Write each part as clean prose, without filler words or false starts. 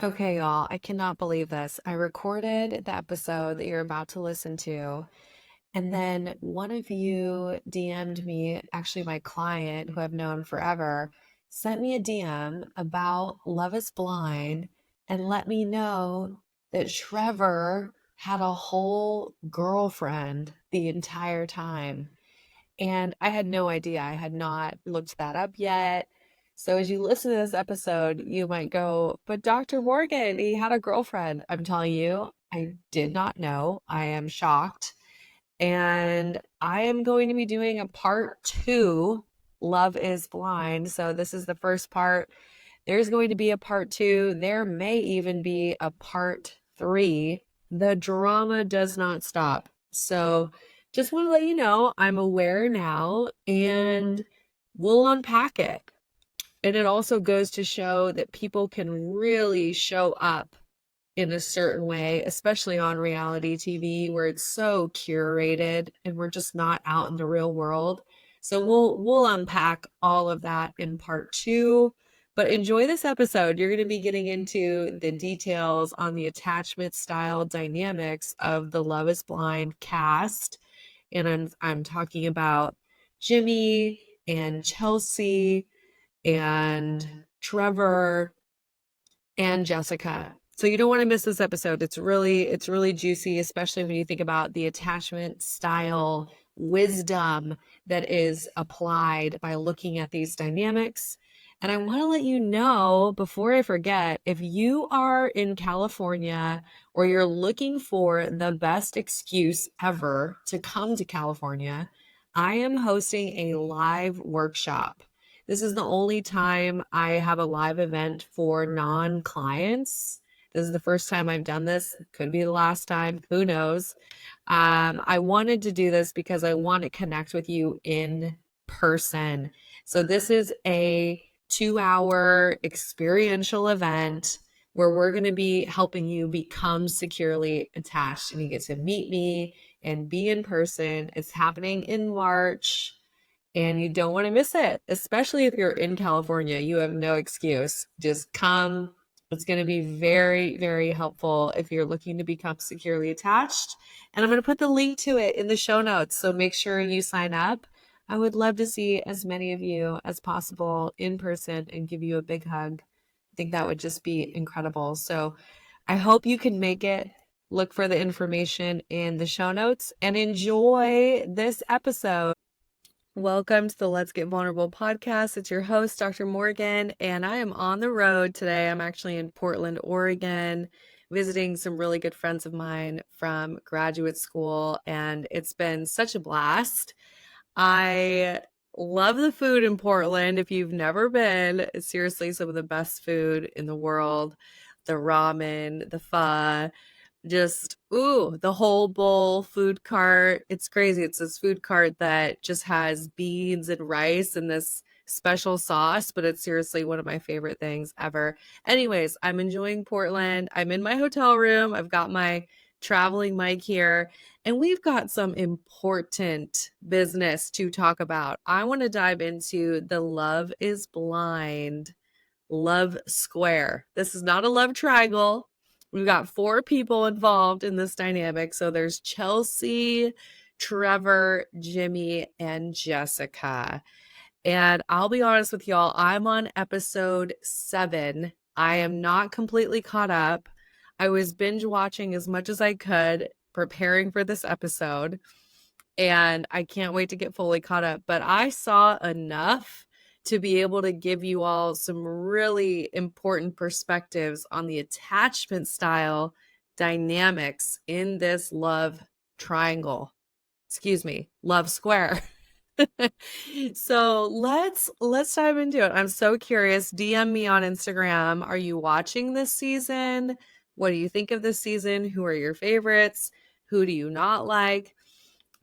Okay, y'all, I cannot believe this. I recorded the episode that you're about to listen to, and then one of you DM'd me, actually, my client who I've known forever, sent me a DM about Love is Blind and let me know that Trevor had a whole girlfriend the entire time. And I had no idea. I had not looked that up yet. So as you listen to this episode, you might go, but Dr. Morgan, he had a girlfriend. I'm telling you, I did not know. I am shocked. And I am going to be doing a part two, Love is Blind. So this is the first part. There's going to be a part two. There may even be a part three. The drama does not stop. So just want to let you know I'm aware now and we'll unpack it. And it also goes to show that people can really show up in a certain way, especially on reality TV where it's so curated and we're just not out in the real world. So we'll unpack all of that in part two. But enjoy this episode. You're going to be getting into the details on the attachment style dynamics of the Love is Blind cast. And I'm talking about Jimmy and Chelsea and Trevor and Jessica. So you don't want to miss this episode. It's really juicy, especially when you think about the attachment style wisdom that is applied by looking at these dynamics. And I want to let you know before I forget, if you are in California or you're looking for the best excuse ever to come to California, I am hosting a live workshop. This is the only time I have a live event for non-clients. This is the first time I've done this. Could be the last time. Who knows? I wanted to do this because I want to connect with you in person. So this is a 2-hour experiential event where we're going to be helping you become securely attached, and you get to meet me and be in person. It's happening in March and you don't want to miss it, especially if you're in California. You have no excuse. Just come. It's going to be very, very helpful if you're looking to become securely attached. And I'm going to put the link to it in the show notes. So make sure you sign up. I would love to see as many of you as possible in person and give you a big hug. I think that would just be incredible. So I hope you can make it. Look for the information in the show notes and enjoy this episode. Welcome to the Let's Get Vulnerable podcast. It's your host, Dr. Morgan, and I am on the road today. I'm actually in Portland, Oregon, visiting some really good friends of mine from graduate school, and it's been such a blast. I love the food in Portland. If you've never been, it's seriously some of the best food in the world. The ramen, the pho, just the whole bowl food cart. It's crazy. It's this food cart that just has beans and rice and this special sauce, but it's seriously one of my favorite things ever. Anyways, I'm enjoying Portland. I'm in my hotel room. I've got my traveling mic here, and we've got some important business to talk about. I want to dive into the Love is Blind love square. This is not a love triangle. We've got 4 people involved in this dynamic. So there's Chelsea, Trevor, Jimmy, and Jessica. And I'll be honest with y'all, I'm on episode 7. I am not completely caught up. I was binge watching as much as I could, preparing for this episode, and I can't wait to get fully caught up. But I saw enough to be able to give you all some really important perspectives on the attachment style dynamics in this love triangle. Excuse me, love square. So let's dive into it. I'm so curious. DM me on Instagram. Are you watching this season? What do you think of this season? Who are your favorites? Who do you not like?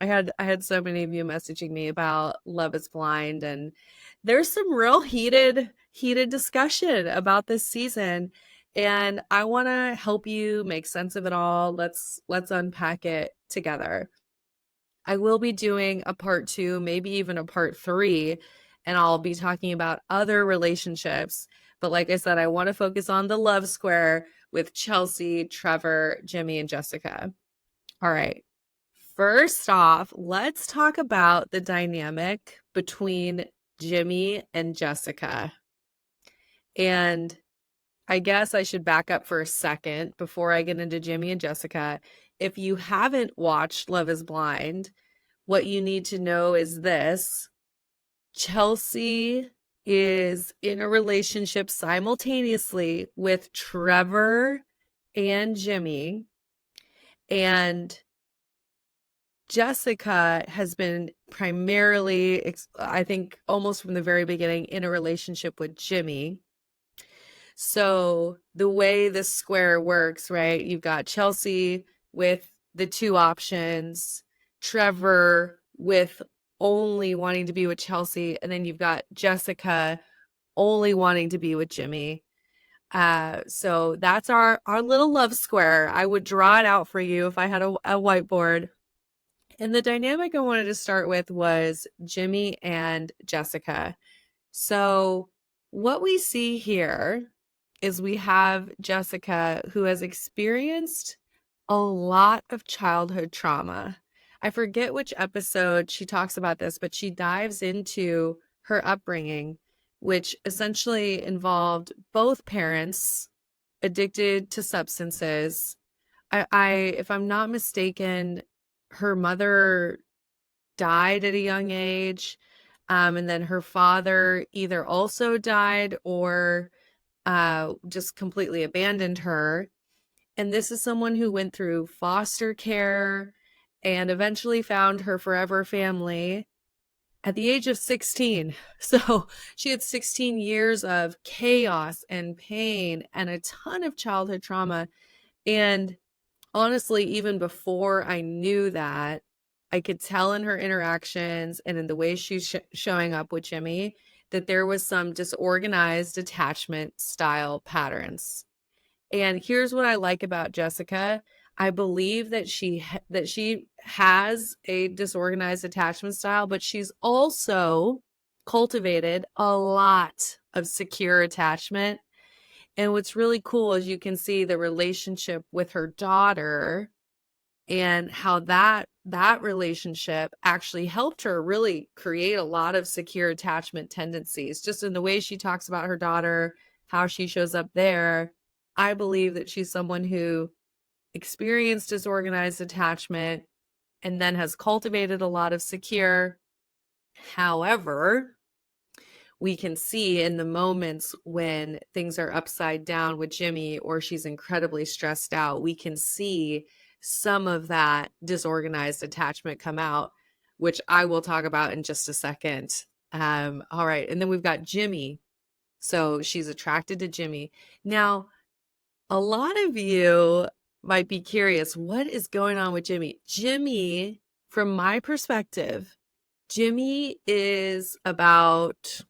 I had so many of you messaging me about Love is Blind, and there's some real heated discussion about this season, and I want to help you make sense of it all. Let's unpack it together. I will be doing a part 2, maybe even a part 3, and I'll be talking about other relationships. But like I said, I want to focus on the love square with Chelsea, Trevor, Jimmy, and Jessica. All right. First off, let's talk about the dynamic between Jimmy and Jessica. And I guess I should back up for a second before I get into Jimmy and Jessica. If you haven't watched Love is Blind, what you need to know is this: Chelsea is in a relationship simultaneously with Trevor and Jimmy, and Jessica has been primarily, I think, almost from the very beginning, in a relationship with Jimmy. So the way this square works, right? You've got Chelsea with the two options, Trevor with only wanting to be with Chelsea, and then you've got Jessica only wanting to be with Jimmy. So that's our little love square. I would draw it out for you if I had a whiteboard. And the dynamic I wanted to start with was Jimmy and Jessica. So what we see here is we have Jessica, who has experienced a lot of childhood trauma. I forget which episode she talks about this, but she dives into her upbringing, which essentially involved both parents addicted to substances. If I'm not mistaken, her mother died at a young age, and then her father either also died or just completely abandoned her. And this is someone who went through foster care and eventually found her forever family at the age of 16. So she had 16 years of chaos and pain and a ton of childhood trauma. And honestly, even before I knew that, I could tell in her interactions and in the way she's showing up with Jimmy that there was some disorganized attachment style patterns. And here's what I like about Jessica. I believe that she has a disorganized attachment style, but she's also cultivated a lot of secure attachment. And what's really cool is you can see the relationship with her daughter and how that relationship actually helped her really create a lot of secure attachment tendencies. Just in the way she talks about her daughter, how she shows up there, I believe that she's someone who experienced disorganized attachment and then has cultivated a lot of secure. However, we can see in the moments when things are upside down with Jimmy or she's incredibly stressed out, we can see some of that disorganized attachment come out, which I will talk about in just a second. All right. And then we've got Jimmy. So she's attracted to Jimmy. Now, a lot of you might be curious, what is going on with Jimmy? Jimmy, from my perspective, Jimmy is about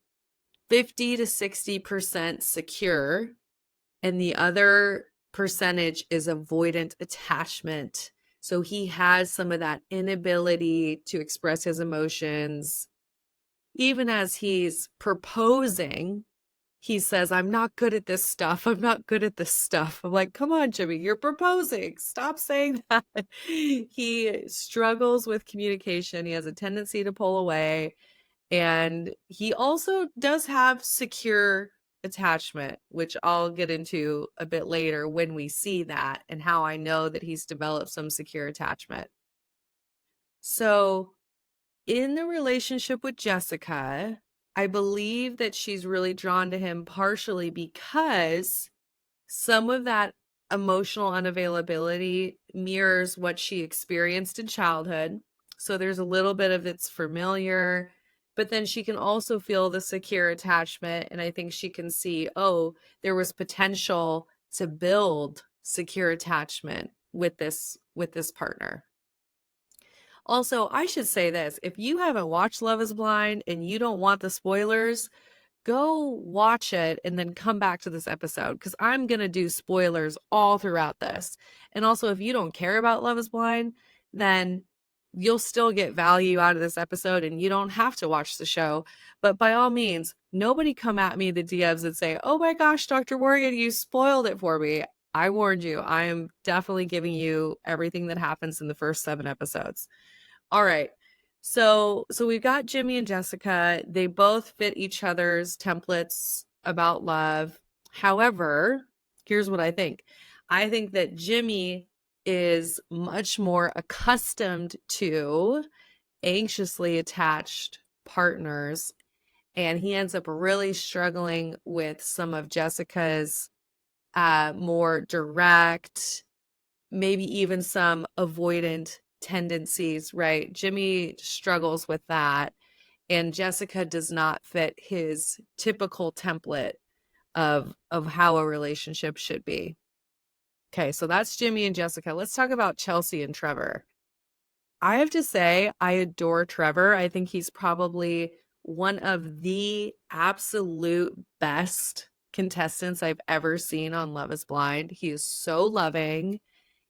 50 to 60% secure, and the other percentage is avoidant attachment. So he has some of that inability to express his emotions. Even as he's proposing, he says, I'm not good at this stuff. I'm not good at this stuff. I'm like, come on, Jimmy, you're proposing. Stop saying that. He struggles with communication. He has a tendency to pull away. And he also does have secure attachment, which I'll get into a bit later when we see that and how I know that he's developed some secure attachment. So in the relationship with Jessica, I believe that she's really drawn to him partially because some of that emotional unavailability mirrors what she experienced in childhood. So there's a little bit of it's familiar, but then she can also feel the secure attachment. And I think she can see, oh, there was potential to build secure attachment with this partner. Also, I should say this, if you haven't watched Love is Blind and you don't want the spoilers, go watch it and then come back to this episode because I'm going to do spoilers all throughout this. And also, if you don't care about Love is Blind, then you'll still get value out of this episode and you don't have to watch the show. But by all means, nobody come at me, the DMs, and say, oh my gosh, Dr. Morgan, you spoiled it for me. I warned you. I am definitely giving you everything that happens in the first 7 episodes. All right. So we've got Jimmy and Jessica. They both fit each other's templates about love. However, here's what I think. I think that Jimmy is much more accustomed to anxiously attached partners, and he ends up really struggling with some of Jessica's more direct, maybe even some avoidant tendencies, right? Jimmy struggles with that, and Jessica does not fit his typical template of how a relationship should be. Okay, so that's Jimmy and Jessica. Let's talk about Chelsea and Trevor. I have to say, I adore Trevor. I think he's probably one of the absolute best contestants I've ever seen on Love is Blind. He is so loving.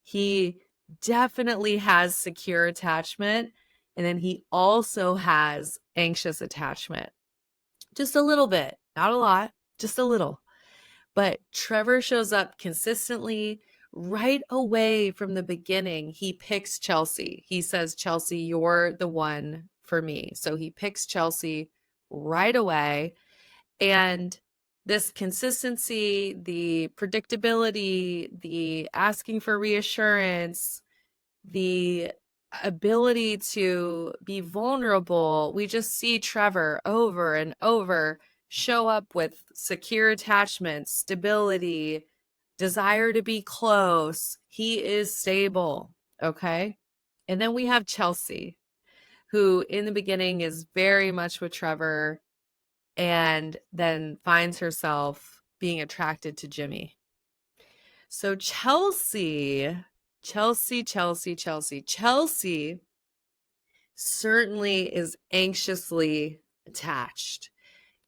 He definitely has secure attachment. And then he also has anxious attachment. Just a little bit, not a lot, just a little. But Trevor shows up consistently right away from the beginning. He picks Chelsea. He says, Chelsea, you're the one for me. So he picks Chelsea right away. And this consistency, the predictability, the asking for reassurance, the ability to be vulnerable, we just see Trevor over and over show up with secure attachment, stability, desire to be close. He is stable. Okay. And then we have Chelsea, who in the beginning is very much with Trevor and then finds herself being attracted to Jimmy. So Chelsea certainly is anxiously attached.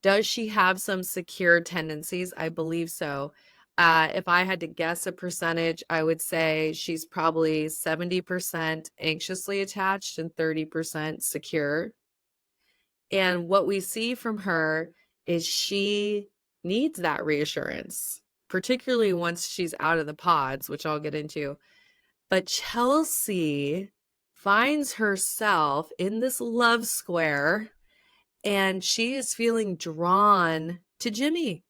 Does she have some secure tendencies? I believe so. If I had to guess a percentage, I would say she's probably 70% anxiously attached and 30% secure. And what we see from her is she needs that reassurance, particularly once she's out of the pods, which I'll get into. But Chelsea finds herself in this love square, and she is feeling drawn to Jimmy.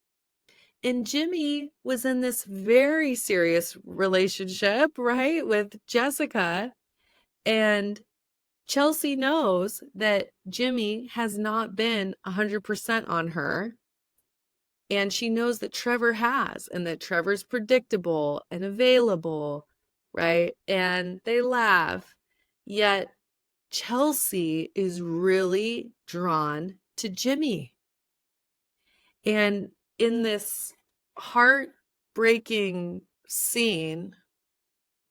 And Jimmy was in this very serious relationship, right, with Jessica. And Chelsea knows that Jimmy has not been 100% on her. And she knows that Trevor has, and that Trevor's predictable and available, right? And they laugh. Yet Chelsea is really drawn to Jimmy. And in this heartbreaking scene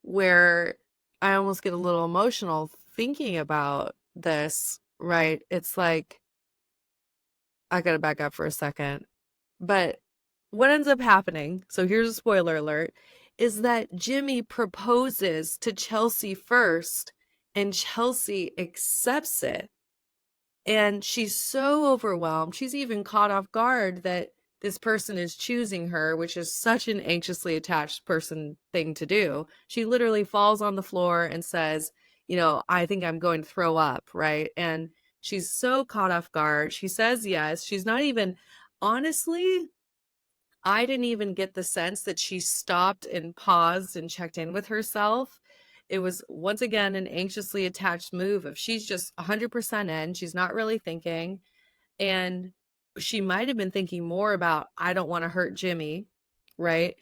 where I almost get a little emotional thinking about this, right? It's like, I gotta back up for a second. But what ends up happening, so here's a spoiler alert, is that Jimmy proposes to Chelsea first, and Chelsea accepts it. And she's so overwhelmed. She's even caught off guard that this person is choosing her, which is such an anxiously attached person thing to do. She literally falls on the floor and says, I think I'm going to throw up, right? And she's so caught off guard. She says yes. She's not even, honestly, I didn't even get the sense that she stopped and paused and checked in with herself. It was once again an anxiously attached move of she's just 100% in. She's not really thinking. And she might have been thinking more about, I don't want to hurt Jimmy, right?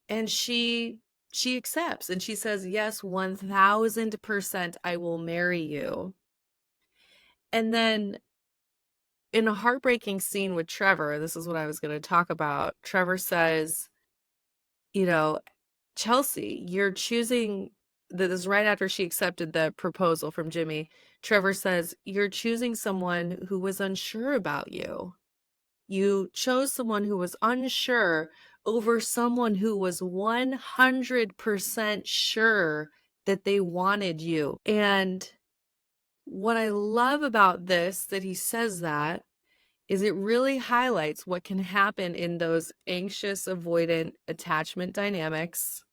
And she accepts and she says, yes, 1000% I will marry you. And then in a heartbreaking scene with Trevor, this is what I was going to talk about. Trevor says, Chelsea, you're choosing, this is right after she accepted the proposal from Jimmy. Trevor says, you're choosing someone who was unsure about you. You chose someone who was unsure over someone who was 100% sure that they wanted you. And what I love about this, that he says that, is it really highlights what can happen in those anxious avoidant attachment dynamics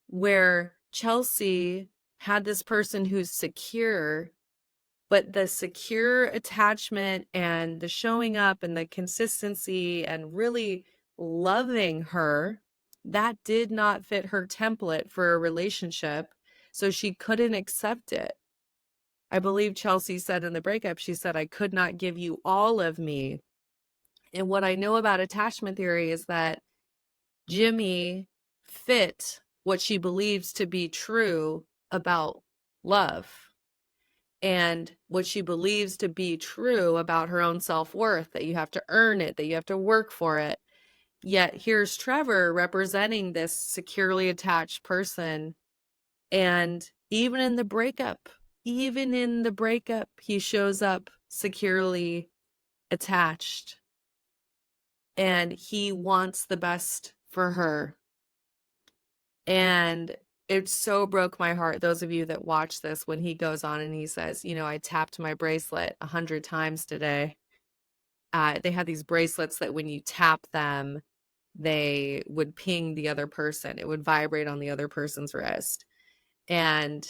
where Chelsea had this person who's secure, but the secure attachment and the showing up and the consistency and really loving her, that did not fit her template for a relationship. So she couldn't accept it. I believe Chelsea said in the breakup, she said, I could not give you all of me. And what I know about attachment theory is that Jimmy fit what she believes to be true about love and what she believes to be true about her own self-worth, that you have to earn it, that you have to work for it. Yet here's Trevor representing this securely attached person. And even in the breakup, he shows up securely attached and he wants the best for her. And it so broke my heart, those of you that watch this, when he goes on and he says, I tapped my bracelet 100 times today. They had these bracelets that when you tap them, they would ping the other person. It would vibrate on the other person's wrist. And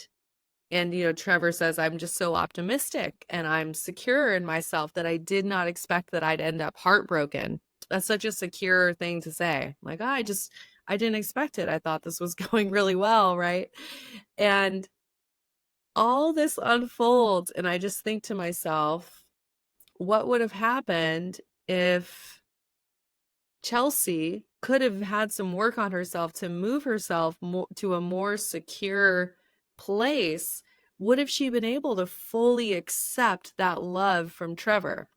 Trevor says, I'm just so optimistic and I'm secure in myself that I did not expect that I'd end up heartbroken. That's such a secure thing to say. Like, I didn't expect it. I thought this was going really well, right? And all this unfolds, and I just think to myself, what would have happened if Chelsea could have had some work on herself to move herself to a more secure place? Would have she been able to fully accept that love from Trevor?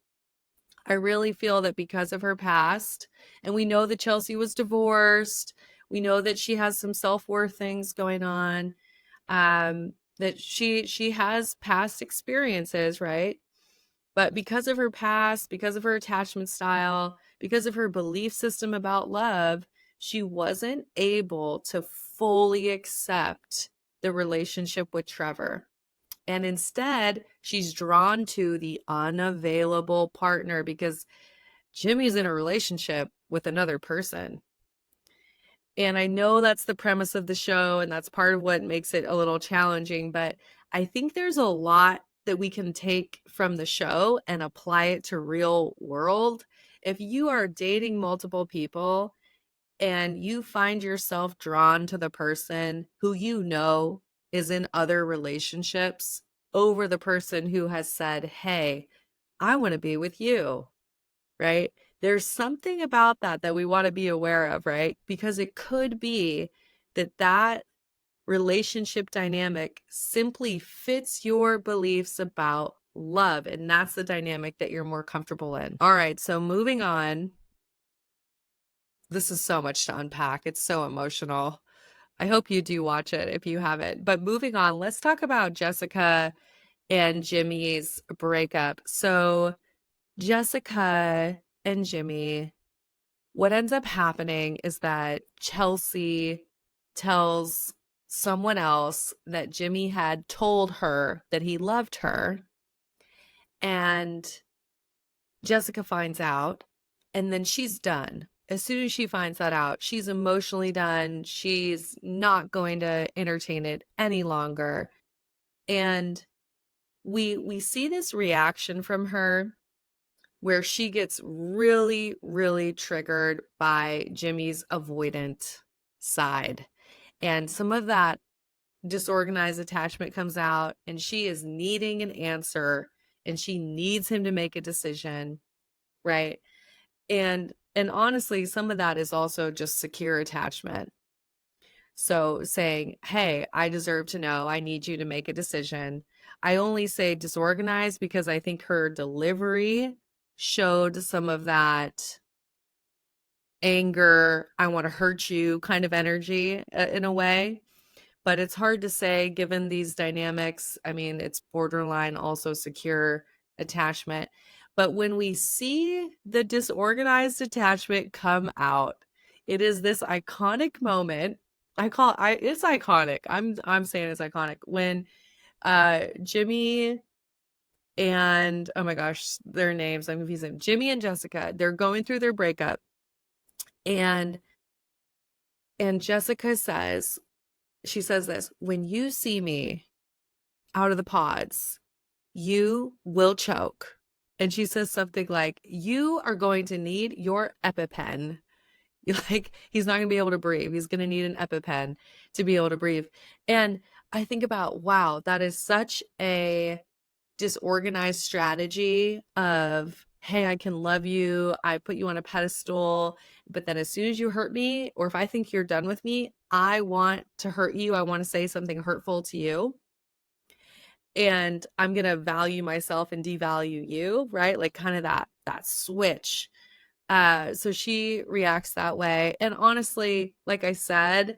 I really feel that because of her past, and we know that Chelsea was divorced, we know that she has some self-worth things going on, that she has past experiences, right? But because of her past, because of her attachment style, because of her belief system about love, she wasn't able to fully accept the relationship with Trevor. And instead, she's drawn to the unavailable partner because Jimmy's in a relationship with another person. And I know that's the premise of the show, and that's part of what makes it a little challenging, but I think there's a lot that we can take from the show and apply it to real world. If you are dating multiple people and you find yourself drawn to the person who is in other relationships over the person who has said, hey, I want to be with you, right? There's something about that we want to be aware of, right? Because it could be that relationship dynamic simply fits your beliefs about love, and that's the dynamic that you're more comfortable in. All right, so moving on. This is so much to unpack. It's so emotional. I hope you do watch it if you haven't. But moving on, let's talk about Jessica and Jimmy's breakup. So Jessica and Jimmy, what ends up happening is that Chelsea tells someone else that Jimmy had told her that he loved her. And Jessica finds out, and then she's done. As soon as she finds that out, she's emotionally done. She's not going to entertain it any longer. And we see this reaction from her where she gets really, really triggered by Jimmy's avoidant side. And some of that disorganized attachment comes out, and she is needing an answer, and she needs him to make a decision, right? And honestly, some of that is also just secure attachment. So saying, hey, I deserve to know, I need you to make a decision. I only say disorganized because I think her delivery showed some of that anger, I want to hurt you kind of energy in a way. But it's hard to say given these dynamics. I mean, it's borderline also secure attachment. But when we see the disorganized attachment come out, it is this iconic moment. It's iconic. I'm saying it's iconic when Jimmy and oh my gosh, their names, I'm confusing. Jimmy and Jessica, they're going through their breakup, and Jessica says, she says this, when you see me out of the pods, you will choke. And she says something like, you are going to need your EpiPen. Like, he's not going to be able to breathe. He's going to need an EpiPen to be able to breathe. And I think about, wow, that is such a disorganized strategy of, hey, I can love you, I put you on a pedestal, but then as soon as you hurt me, or if I think you're done with me, I want to hurt you, I want to say something hurtful to you, and I'm gonna value myself and devalue you, right? Like kind of that switch. So she reacts that way, and honestly, like I said,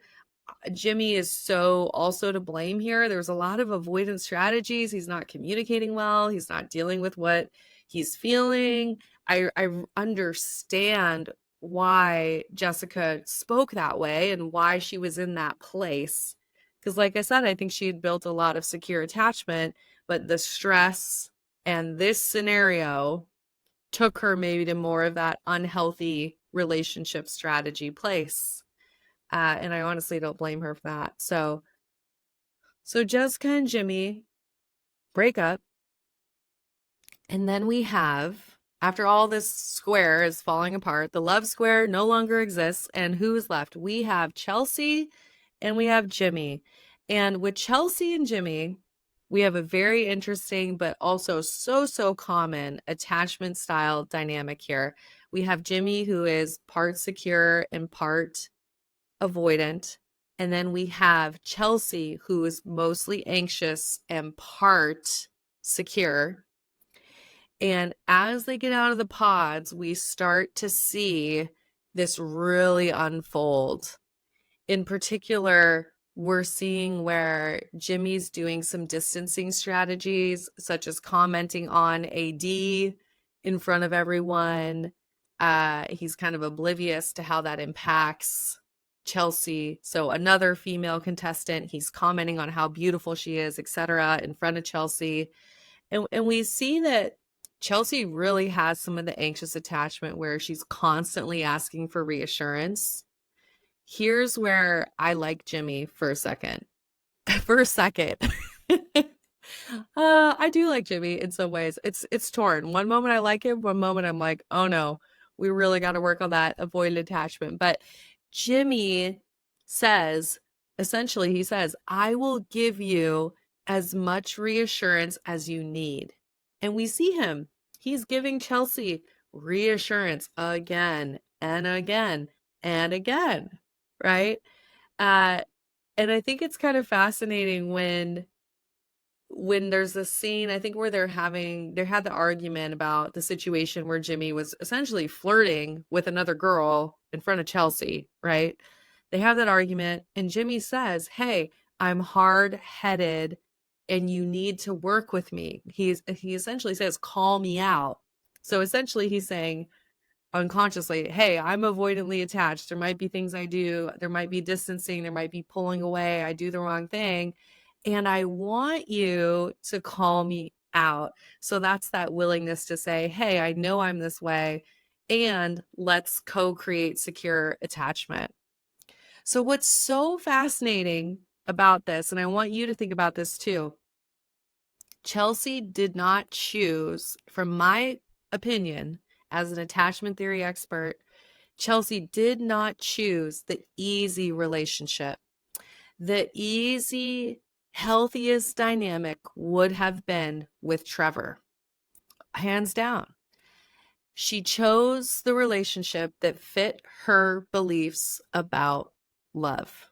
Jimmy is so also to blame here. There's a lot of avoidance strategies. He's not communicating well. He's not dealing with what he's feeling. I understand why Jessica spoke that way and why she was in that place. Because, like I said, I think she had built a lot of secure attachment, but the stress and this scenario took her maybe to more of that unhealthy relationship strategy place. And I honestly don't blame her for that. So Jessica and Jimmy break up. And then we have, after all this square is falling apart, the love square no longer exists. And who's left? We have Chelsea and we have Jimmy. And with Chelsea and Jimmy, we have a very interesting, but also so common attachment style dynamic here. We have Jimmy, who is part secure and part avoidant. And then we have Chelsea, who is mostly anxious and part secure. And as they get out of the pods, we start to see this really unfold. In particular, we're seeing where Jimmy's doing some distancing strategies, such as commenting on AD in front of everyone. He's kind of oblivious to how that impacts Chelsea. So another female contestant, he's commenting on how beautiful she is, etc., in front of Chelsea. And we see that Chelsea really has some of the anxious attachment where she's constantly asking for reassurance. Here's where I like Jimmy for a second. For a second. I do like Jimmy in some ways. It's torn. One moment I like him, one moment I'm like, oh no, we really got to work on that avoided attachment. But Jimmy says, essentially, he says, I will give you as much reassurance as you need. And we see him. He's giving Chelsea reassurance again and again and again, right? And I think it's kind of fascinating when there's a scene, I think where they had the argument about the situation where Jimmy was essentially flirting with another girl in front of Chelsea, right? They have that argument and Jimmy says, hey, I'm hard-headed and you need to work with me. He essentially says, call me out. So essentially he's saying unconsciously, hey, I'm avoidantly attached. There might be things I do. There might be distancing. There might be pulling away. I do the wrong thing. And I want you to call me out. So that's that willingness to say, hey, I know I'm this way, and let's co-create secure attachment. So what's so fascinating about this, and I want you to think about this too, Chelsea did not choose, from my opinion, as an attachment theory expert, Chelsea did not choose the easy relationship. The easy, healthiest dynamic would have been with Trevor, hands down. She chose the relationship that fit her beliefs about love,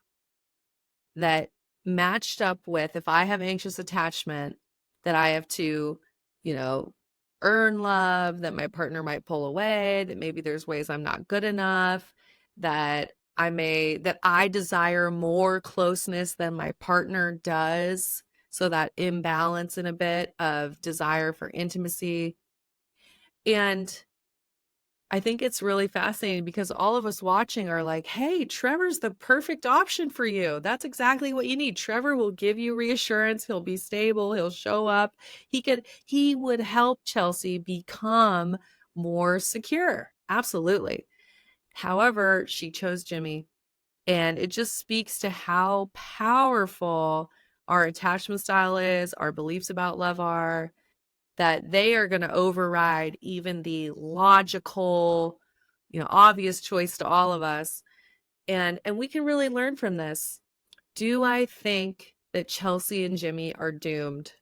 that matched up with, if I have anxious attachment, that I have to, earn love, that my partner might pull away, that maybe there's ways I'm not good enough, that I desire more closeness than my partner does. So that imbalance in a bit of desire for intimacy. And I think it's really fascinating because all of us watching are like, hey, Trevor's the perfect option for you. That's exactly what you need. Trevor will give you reassurance. He'll be stable. He'll show up. He would help Chelsea become more secure. Absolutely. However, she chose Jimmy. And it just speaks to how powerful our attachment style is, our beliefs about love are, that they are going to override even the logical, obvious choice to all of us. And we can really learn from this. Do I think that Chelsea and Jimmy are doomed?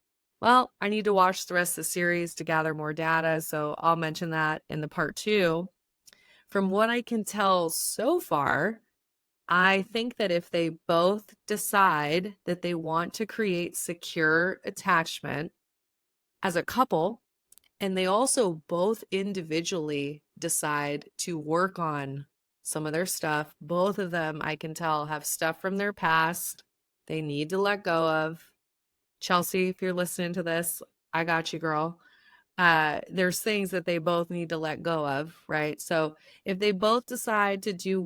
Well, I need to watch the rest of the series to gather more data, so I'll mention that in the part 2. From what I can tell so far, I think that if they both decide that they want to create secure attachment as a couple, and they also both individually decide to work on some of their stuff. Both of them, I can tell, have stuff from their past they need to let go of. Chelsea, if you're listening to this, I got you, girl. There's things that they both need to let go of, right? So if they both decide to do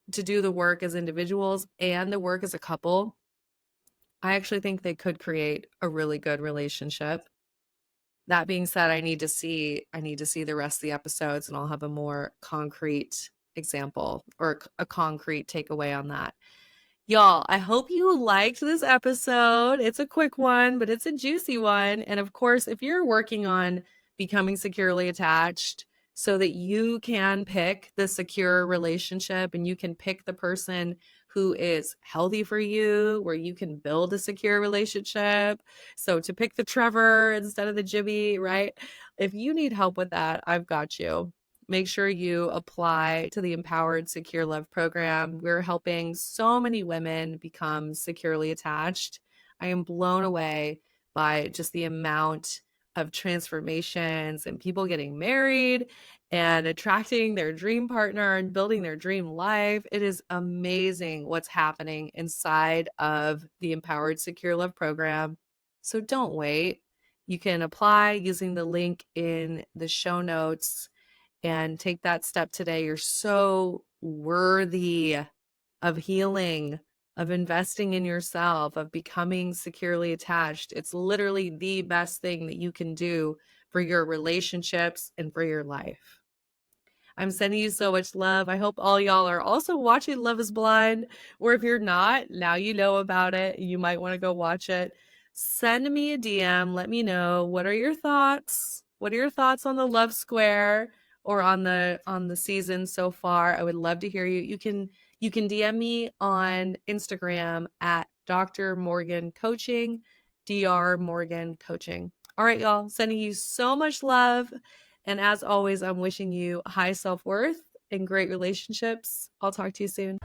the work as individuals and the work as a couple, I actually think they could create a really good relationship. That being said, I need to see the rest of the episodes, and I'll have a more concrete example or a concrete takeaway on that. Y'all, I hope you liked this episode. It's a quick one, but it's a juicy one. And of course, if you're working on becoming securely attached so that you can pick the secure relationship and you can pick the person who is healthy for you, where you can build a secure relationship. So to pick the Trevor instead of the Jimmy, right? If you need help with that, I've got you. Make sure you apply to the Empowered Secure Love program. We're helping so many women become securely attached. I am blown away by just the amount of transformations and people getting married and attracting their dream partner and building their dream life. It is amazing what's happening inside of the Empowered Secure Love program. So don't wait. You can apply using the link in the show notes and take that step today. You're so worthy of healing, of investing in yourself, of becoming securely attached. It's literally the best thing that you can do for your relationships and for your life. I'm sending you so much love. I hope all y'all are also watching Love is Blind, or if you're not, now you know about it. You might want to go watch it. Send me a DM. Let me know, what are your thoughts? What are your thoughts on the Love Square or on the season so far? I would love to hear you. You can DM me on Instagram at Dr. Morgan Coaching, Dr. Morgan Coaching. All right, y'all. Sending you so much love. And as always, I'm wishing you high self-worth and great relationships. I'll talk to you soon.